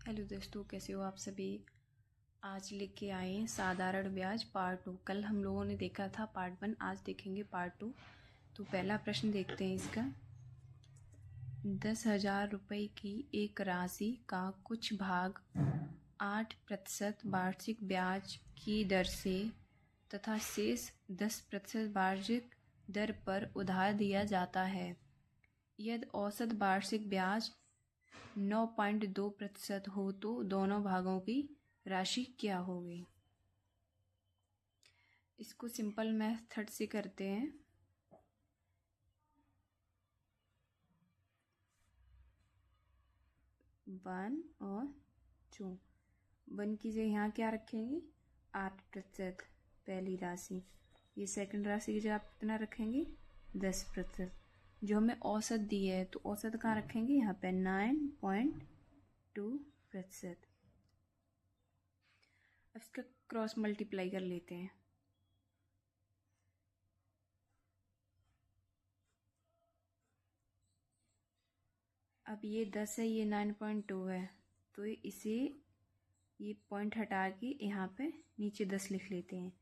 Hello दोस्तों, कैसे हो आप सभी। आज लेके आए हैं साधारण ब्याज पार्ट 2। कल हम लोगों ने देखा था पार्ट 1, आज देखेंगे पार्ट 2। तो पहला प्रश्न देखते हैं इसका। 10,000 रुपये की एक राशि का कुछ भाग 8% वार्षिक ब्याज की दर से तथा शेष 10% वार्षिक दर पर उधार दिया जाता है। यदि औसत वार्षिक ब्याज 9.2% हो तो दोनों भागों की राशि क्या होगी। इसको सिंपल मेथड से करते हैं। वन और 2। 1 की जगह यहाँ क्या रखेंगे 8% पहली राशि। ये सेकंड राशि की जगह आप कितना रखेंगे 10%। जो हमें औसत दी है तो औसत कहाँ रखेंगे यहाँ पे 9.2%। अब इसका क्रॉस मल्टीप्लाई कर लेते हैं। अब ये 10 है, ये 9.2 है, तो इसे ये पॉइंट हटा के यहाँ पे नीचे 10 लिख लेते हैं।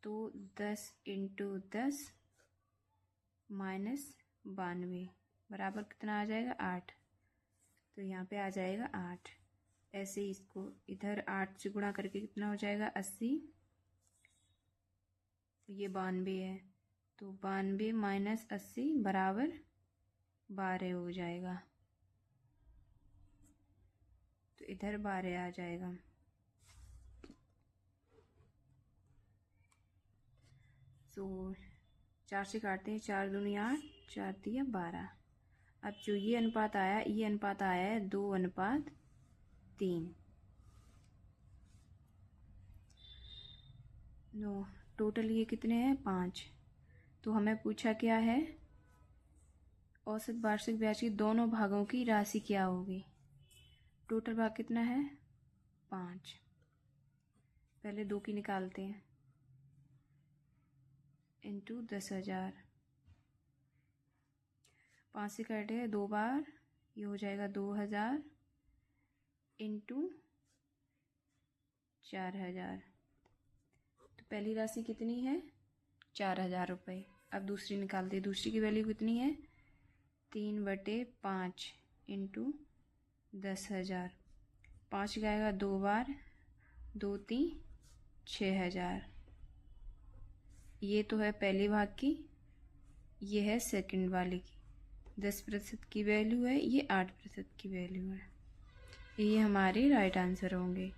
तो 10 × 10 -92 बराबर कितना आ जाएगा 8। तो यहाँ पे आ जाएगा 8। ऐसे ही इसको इधर 8 से गुणा करके कितना हो जाएगा 80। ये 92 है, तो 92 - 80 बराबर 12 हो जाएगा। तो इधर 12 आ जाएगा। तो 4 से काटते हैं, 4 दूनी 8, 4 दिया 12। अब जो ये अनुपात आया, ये अनुपात आया है 2:3। नो टोटल ये कितने हैं 5। तो हमें पूछा क्या है औसत वार्षिक ब्याज की दोनों भागों की राशि क्या होगी। टोटल भाग कितना है 5। पहले 2 की निकालते हैं इंटू 10,000। 5 से काटे 2 बार, ये हो जाएगा 2,000 इंटू 4,000। तो पहली राशि कितनी है 4,000 रुपये। अब दूसरी निकालते हैं। दूसरी की वैल्यू कितनी है 3/5 इंटू 10,000। 5 जाएगा 2 बार, 2 × 3 = 6,000। ये तो है पहले भाग की, ये है सेकंड वाले की। 10% की वैल्यू है, ये 8% की वैल्यू है। ये हमारे राइट आंसर होंगे।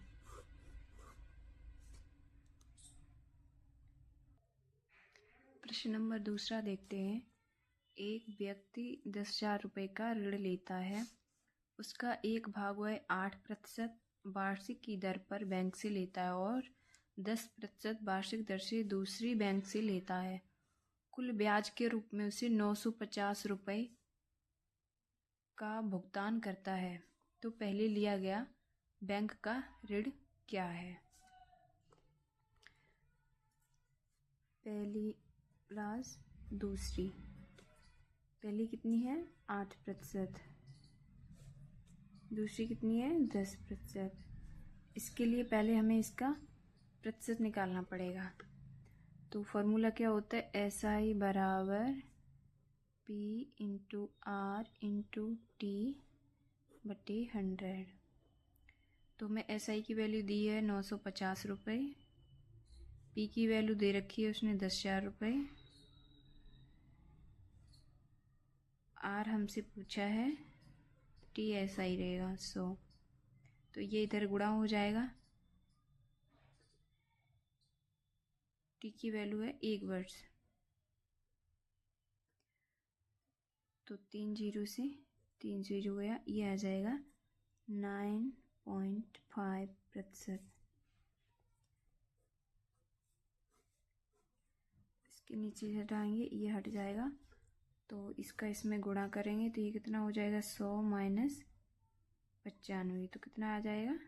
प्रश्न नंबर दूसरा देखते हैं। एक व्यक्ति 10,000 रुपये का ऋण लेता है। उसका एक भाग वह 8% वार्षिक की दर पर बैंक से लेता है और 10% वार्षिक दर से दूसरी बैंक से लेता है। कुल ब्याज के रूप में उसे 950 रुपये का भुगतान करता है। तो पहले लिया गया बैंक का ऋण क्या है। पहली प्लस दूसरी, पहली कितनी है 8%, दूसरी कितनी है 10%। इसके लिए पहले हमें इसका प्रतिशत निकालना पड़ेगा। तो फॉर्मूला क्या होता है SI बराबर P × R × T बटे 100। तो हमें SI की वैल्यू दी है 950 रुपये, P की वैल्यू दे रखी है उसने 10,000 रुपये, R हमसे पूछा है, T SI रहेगा 100। तो ये इधर गुणा हो जाएगा। T की वैल्यू है 1 वर्ष, तो 3 0 से 3 0 गया, ये आ जाएगा 9.5%। इसके नीचे हटाएंगे, ये हट जाएगा, तो इसका इसमें गुणा करेंगे तो ये कितना हो जाएगा 100 - 95। तो कितना आ जाएगा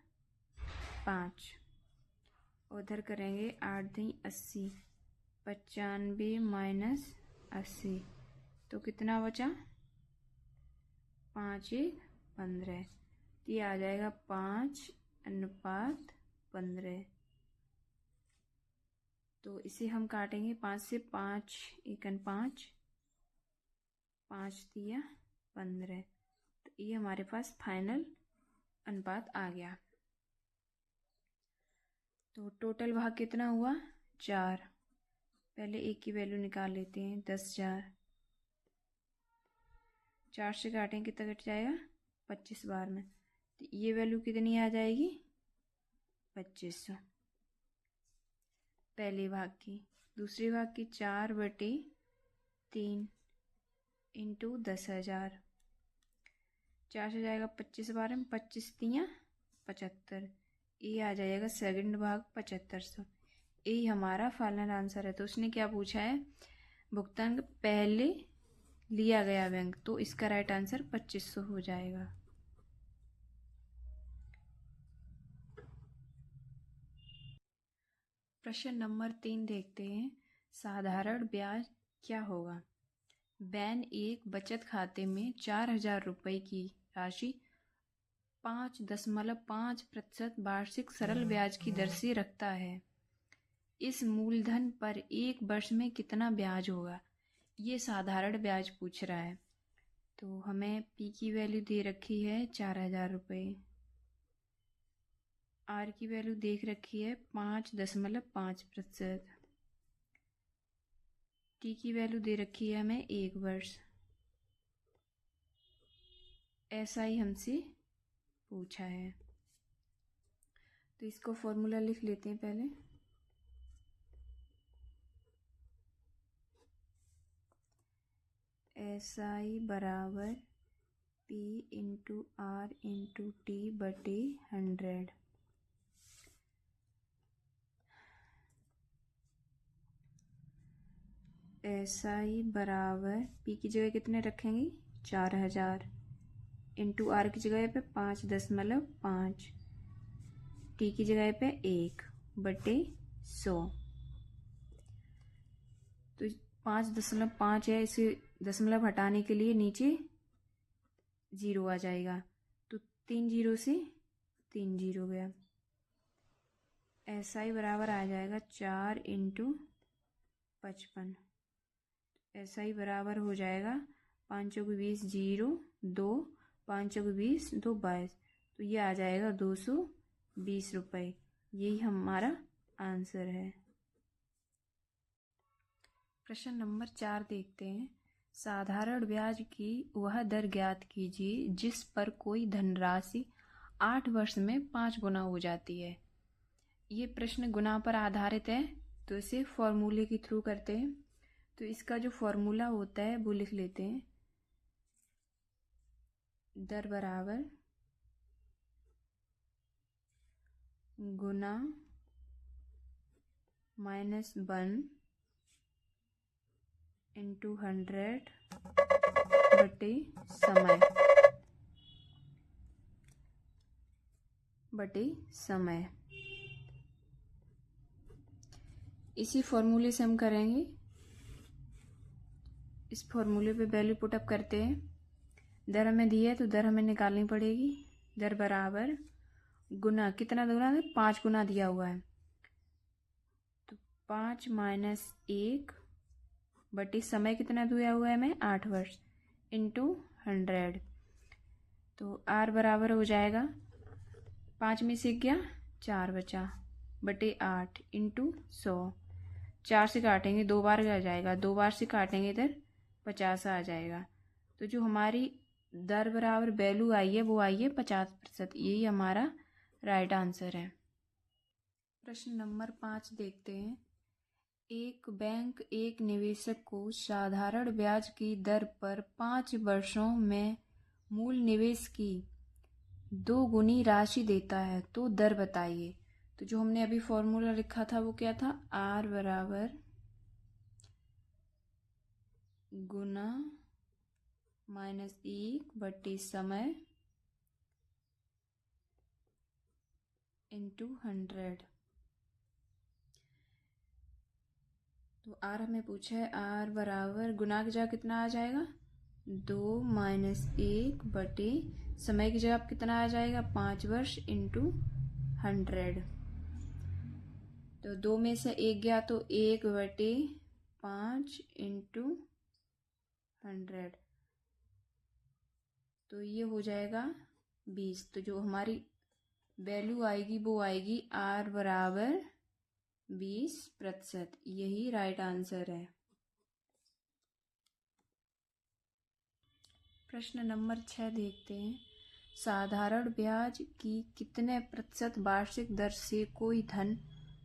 5। उधर करेंगे 8 × 80, 95 - 80। तो कितना बचा 5 × 1 = 15। तो ये आ जाएगा 5:15। तो इसे हम काटेंगे 5 से, 5 एकन 5, 5 दिया 15। तो ये हमारे पास फाइनल अनुपात आ गया। तो टोटल भाग कितना हुआ? 4। पहले एक की वैल्यू निकाल लेते हैं। 10,000 4 से काटेंगे कितना कट जाएगा? 25 बार में। तो ये वैल्यू कितनी आ जाएगी? 2500 पहले भाग की। दूसरे भाग की 4/3 इंटू 10,000। 4 से जाएगा 25 बार में, 25 तियाँ 75। ये आ जाएगा सेकंड भाग 7500। यही हमारा फाइनल आंसर है। तो उसने क्या पूछा है? भुगतान पहले लिया गया बैंक, तो इसका राइट आंसर 2500 हो जाएगा। प्रश्न नंबर 3 देखते हैं। साधारण ब्याज क्या होगा? बैन एक बचत खाते में 4,000 रुपये की राशि 5.5% वार्षिक सरल ब्याज की दर से रखता है। इस मूलधन पर एक वर्ष में कितना ब्याज होगा? ये साधारण ब्याज पूछ रहा है। तो हमें पी की वैल्यू दे रखी है 4,000 रुपये, आर की वैल्यू देख रखी है 5.5%, टी की वैल्यू दे रखी है हमें 1 वर्ष। ऐसा ही हमसे पूछा है। तो इसको फॉर्मूला लिख लेते हैं पहले। SI बराबर P into R into T बटे 100। SI बराबर P की जगह कितने रखेंगे? 4,000 इंटू R की जगह पे 5.5, T की जगह पे 1 बटे 100। तो 5.5 है, इसे दशमलव हटाने के लिए नीचे 0 आ जाएगा। तो 3 0 से 3 0 गया। SI बराबर आ जाएगा 4 इंटू 55। SI बराबर हो जाएगा 5 चौके 20, 0 2, 5 चौके 20, 2 22। तो ये आ जाएगा 220 रुपये। यही हमारा आंसर है। प्रश्न नंबर 4 देखते हैं। साधारण ब्याज की वह दर ज्ञात कीजिए जिस पर कोई धनराशि 8 वर्ष में 5 गुना हो जाती है। ये प्रश्न गुना पर आधारित है, तो इसे फॉर्मूले के थ्रू करते हैं। तो इसका जो फॉर्मूला होता है वो लिख लेते हैं। दर बराबर गुना -1 इंटू 100 बटे समय। इसी फॉर्मूले से हम करेंगे। इस फॉर्मूले पे वैल्यू पुटअप करते हैं। दर हमें दी है तो दर हमें निकालनी पड़ेगी। दर बराबर गुना, कितना गुना है? 5 गुना दिया हुआ है, तो 5 - 1 बटे समय कितना दिया हुआ है हमें? 8 वर्ष इंटू 100। तो आर बराबर हो जाएगा 5 में से गया 4 बचा बटे 8 इंटू 100। 4 से काटेंगे 2 बार आ जाएगा, 2 बार से काटेंगे इधर 50 आ जाएगा। तो जो हमारी दर बराबर वैल्यू आई है वो आई है 50%। यही हमारा राइट आंसर है। प्रश्न नंबर 5 देखते हैं। एक बैंक एक निवेशक को साधारण ब्याज की दर पर 5 वर्षों में मूल निवेश की 2 गुनी राशि देता है, तो दर बताइए। तो जो हमने अभी फॉर्मूला लिखा था वो क्या था? R बराबर गुना -1 बटे समय इंटू 100। तो R हमें पूछा है, R बराबर गुना की जगह कितना आ जाएगा? 2 - 1 बटे समय की जगह कितना आ जाएगा, 5 वर्ष इंटू 100। तो 2 में से 1 गया तो 1/5 इंटू 100, तो ये हो जाएगा 20। तो जो हमारी वैल्यू आएगी वो आएगी R बराबर 20%। यही राइट आंसर है। प्रश्न नंबर 6 देखते हैं। साधारण ब्याज की कितने प्रतिशत वार्षिक दर से कोई धन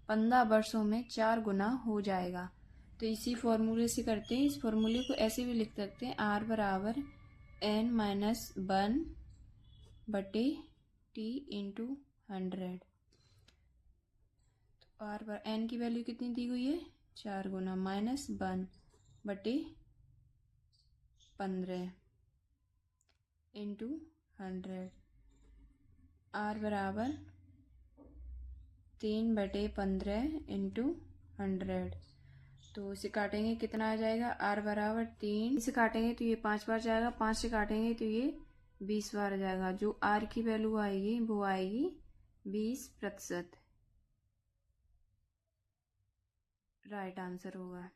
15 वर्षों में 4 गुना हो जाएगा। तो इसी फॉर्मूले से करते हैं। इस फॉर्मूले को ऐसे भी लिख सकते हैं, R बराबर n-1/t इंटू 100। तो R पर n की वैल्यू कितनी दी हुई है, 4 गुना, -1/15 इंटू 100। R बराबर 3/15 इंटू 100। तो इसे काटेंगे कितना आ जाएगा, R बराबर 3 से काटेंगे तो ये 5 बार जाएगा, 5 से काटेंगे तो ये 20 बार जाएगा। जो R की वैल्यू आएगी वो आएगी 20%। राइट आंसर होगा।